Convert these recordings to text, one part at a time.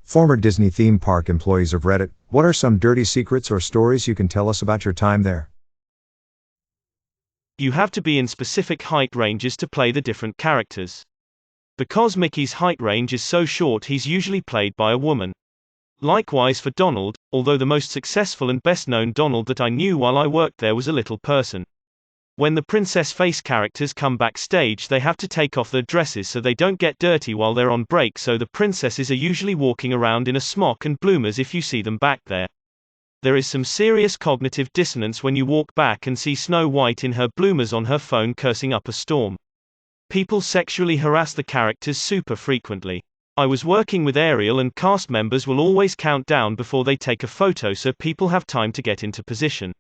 Former Disney theme park employees of Reddit, what are some dirty secrets or stories you can tell us about your time there? You have to be in specific height ranges to play the different characters. Because Mickey's height range is so short, he's usually played by a woman. Likewise for Donald, although the most successful and best-known Donald that I knew while I worked there was a little person. When the princess face characters come backstage, they have to take off their dresses so they don't get dirty while they're on break, so the princesses are usually walking around in a smock and bloomers if you see them back there. There is some serious cognitive dissonance when you walk back and see Snow White in her bloomers on her phone cursing up a storm. People sexually harass the characters super frequently. I was working with Ariel, and cast members will always count down before they take a photo so people have time to get into position.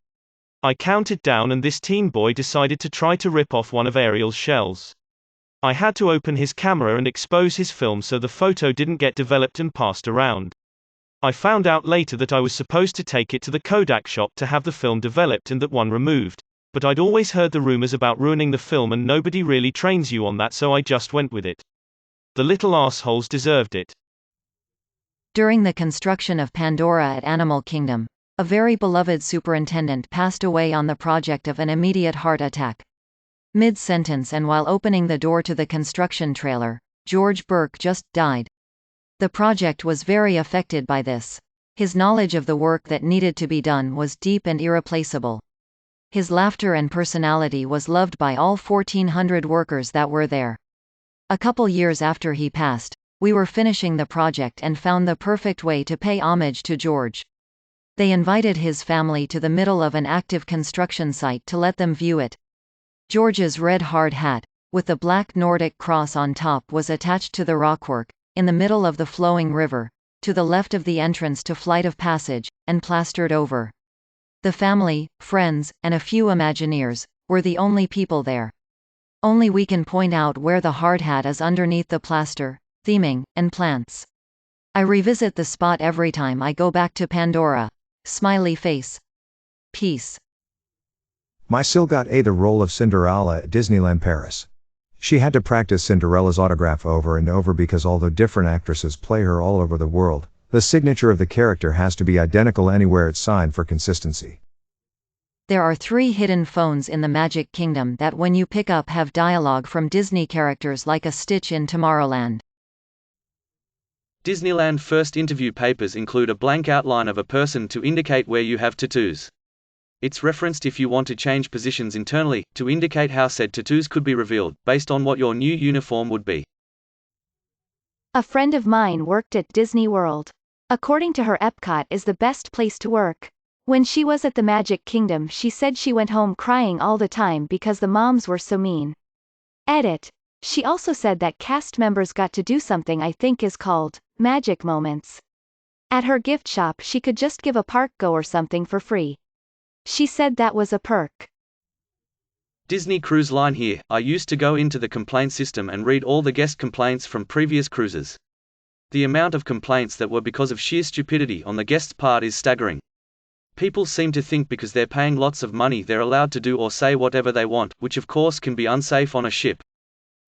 I counted down and this teen boy decided to try to rip off one of Ariel's shells. I had to open his camera and expose his film so the photo didn't get developed and passed around. I found out later that I was supposed to take it to the Kodak shop to have the film developed and that one removed. But I'd always heard the rumors about ruining the film and nobody really trains you on that, so I just went with it. The little assholes deserved it. During the construction of Pandora at Animal Kingdom, a very beloved superintendent passed away on the project of an immediate heart attack. Mid-sentence and while opening the door to the construction trailer, George Burke just died. The project was very affected by this. His knowledge of the work that needed to be done was deep and irreplaceable. His laughter and personality was loved by all 1,400 workers that were there. A couple years after he passed, we were finishing the project and found the perfect way to pay homage to George. They invited his family to the middle of an active construction site to let them view it. George's red hard hat, with the black Nordic cross on top, was attached to the rockwork, in the middle of the flowing river, to the left of the entrance to Flight of Passage, and plastered over. The family, friends, and a few Imagineers were the only people there. Only we can point out where the hard hat is underneath the plaster, theming, and plants. I revisit the spot every time I go back to Pandora. Smiley face. Peace. My Sil got the role of Cinderella at Disneyland Paris. She had to practice Cinderella's autograph over and over because although different actresses play her all over the world, the signature of the character has to be identical anywhere it's signed for consistency. There are 3 hidden phones in the Magic Kingdom that when you pick up have dialogue from Disney characters like a Stitch in Tomorrowland. Disneyland first interview papers include a blank outline of a person to indicate where you have tattoos. It's referenced if you want to change positions internally, to indicate how said tattoos could be revealed, based on what your new uniform would be. A friend of mine worked at Disney World. According to her, Epcot is the best place to work. When she was at the Magic Kingdom, she said she went home crying all the time because the moms were so mean. Edit. She also said that cast members got to do something I think is called magic moments. At her gift shop she could just give a park go or something for free. She said that was a perk. Disney Cruise Line here. I used to go into the complaint system and read all the guest complaints from previous cruises. The amount of complaints that were because of sheer stupidity on the guests' part is staggering. People seem to think because they're paying lots of money they're allowed to do or say whatever they want, which of course can be unsafe on a ship.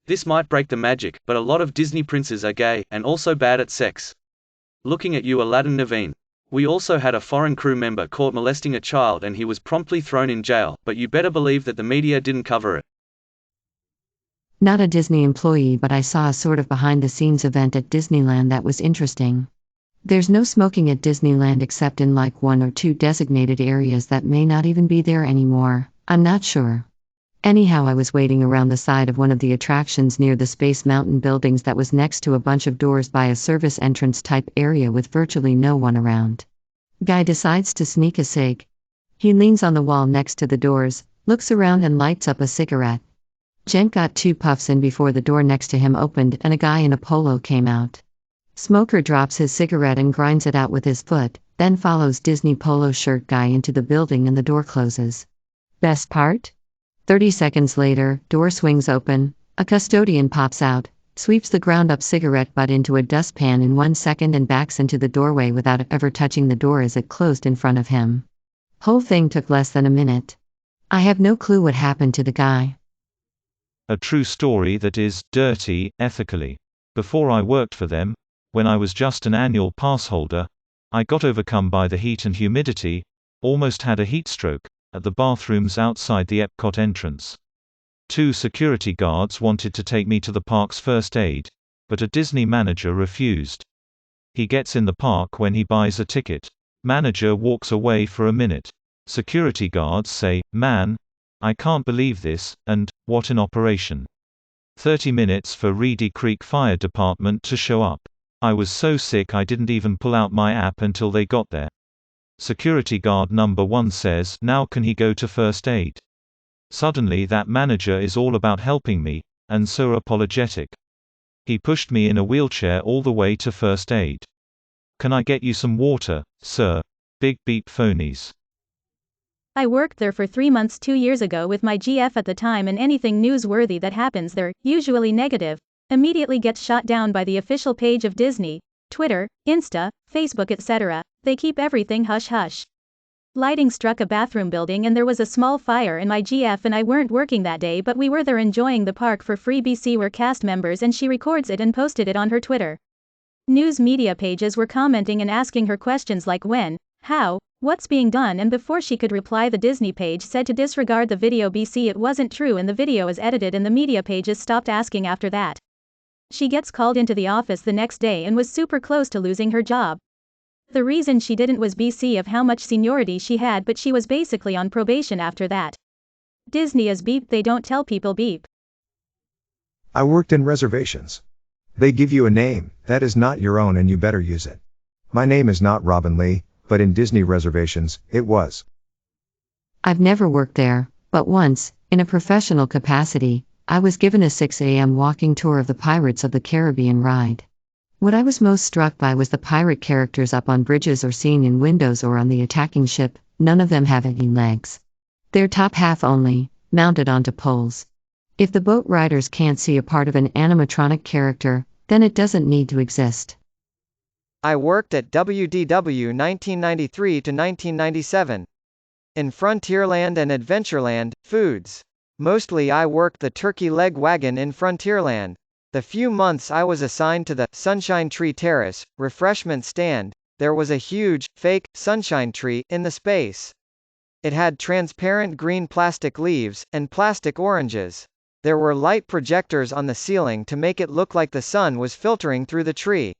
This might break the magic, but a lot of Disney princes are gay, and also bad at sex. Looking at you, Aladdin Naveen. We also had a foreign crew member caught molesting a child and he was promptly thrown in jail, but you better believe that the media didn't cover it. Not a Disney employee, but I saw a sort of behind-the-scenes event at Disneyland that was interesting. There's no smoking at Disneyland except in like 1 or 2 designated areas that may not even be there anymore, I'm not sure. Anyhow, I was waiting around the side of one of the attractions near the Space Mountain buildings that was next to a bunch of doors by a service entrance type area with virtually no one around. Guy decides to sneak a cig. He leans on the wall next to the doors, looks around and lights up a cigarette. Gent got 2 puffs in before the door next to him opened and a guy in a polo came out. Smoker drops his cigarette and grinds it out with his foot, then follows Disney polo shirt guy into the building and the door closes. Best part? 30 seconds later, door swings open, a custodian pops out, sweeps the ground-up cigarette butt into a dustpan in 1 second and backs into the doorway without ever touching the door as it closed in front of him. Whole thing took less than a minute. I have no clue what happened to the guy. A true story that is dirty, ethically. Before I worked for them, When I was just an annual pass holder, I got overcome by the heat and humidity, almost had a heat stroke, at the bathrooms outside the Epcot entrance. 2 security guards wanted to take me to the park's first aid, but a Disney manager refused. He gets in the park when he buys a ticket. Manager walks away for a minute. Security guards say, "Man, I can't believe this," and, "What an operation." 30 minutes for Reedy Creek Fire Department to show up. I was so sick I didn't even pull out my app until they got there. Security guard number 1 says, "Now can he go to first aid?" Suddenly that manager is all about helping me, and so apologetic. He pushed me in a wheelchair all the way to first aid. "Can I get you some water, sir?" Big beep phonies. I worked there for 3 months 2 years ago with my GF at the time, and anything newsworthy that happens there, usually negative, immediately gets shot down by the official page of Disney, Twitter, Insta, Facebook, etc. They keep everything hush-hush. Lighting struck a bathroom building and there was a small fire, and my GF and I weren't working that day, but we were there enjoying the park for free. BC were cast members and she records it and posted it on her Twitter. News media pages were commenting and asking her questions like when, how, what's being done, and before she could reply the Disney page said to disregard the video. BC, it wasn't true and the video is edited, and the media pages stopped asking after that. She gets called into the office the next day and was super close to losing her job. The reason she didn't was BC of how much seniority she had, but she was basically on probation after that. Disney is beep, they don't tell people beep. I worked in Reservations. They give you a name that is not your own and you better use it. My name is not Robin Lee, but in Disney Reservations, it was. I've never worked there, but once, in a professional capacity, I was given a 6 a.m. walking tour of the Pirates of the Caribbean ride. What I was most struck by was the pirate characters up on bridges or seen in windows or on the attacking ship. None of them have any legs. They're top half only, mounted onto poles. If the boat riders can't see a part of an animatronic character, then it doesn't need to exist. I worked at WDW 1993 to 1997. In Frontierland and Adventureland, foods. Mostly I worked the turkey leg wagon in Frontierland. The few months I was assigned to the Sunshine Tree Terrace refreshment stand, there was a huge, fake, sunshine tree in the space. It had transparent green plastic leaves, and plastic oranges. There were light projectors on the ceiling to make it look like the sun was filtering through the tree.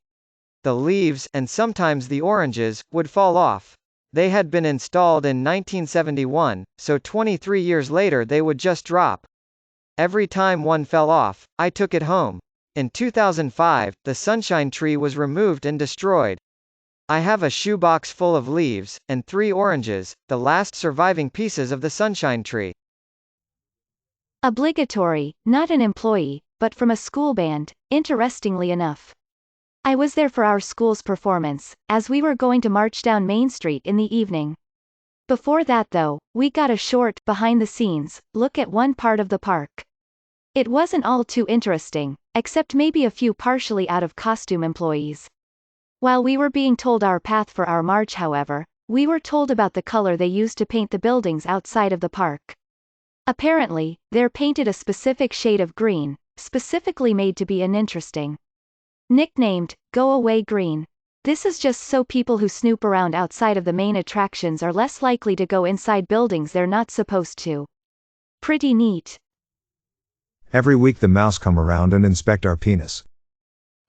The leaves, and sometimes the oranges, would fall off. They had been installed in 1971, so 23 years later they would just drop. Every time one fell off, I took it home. In 2005, the sunshine tree was removed and destroyed. I have a shoebox full of leaves, and 3 oranges, the last surviving pieces of the sunshine tree. Obligatory, not an employee, but from a school band, interestingly enough. I was there for our school's performance, as we were going to march down Main Street in the evening. Before that though, we got a short, behind-the-scenes, look at one part of the park. It wasn't all too interesting, except maybe a few partially out-of-costume employees. While we were being told our path for our march, however, we were told about the color they used to paint the buildings outside of the park. Apparently, they're painted a specific shade of green, specifically made to be uninteresting. Nicknamed, Go Away Green. This is just so people who snoop around outside of the main attractions are less likely to go inside buildings they're not supposed to. Pretty neat. Every week the mouse come around and inspect our penis.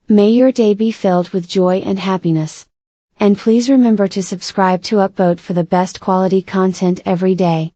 May your day be filled with joy and happiness. And please remember to subscribe to Upvote for the best quality content every day.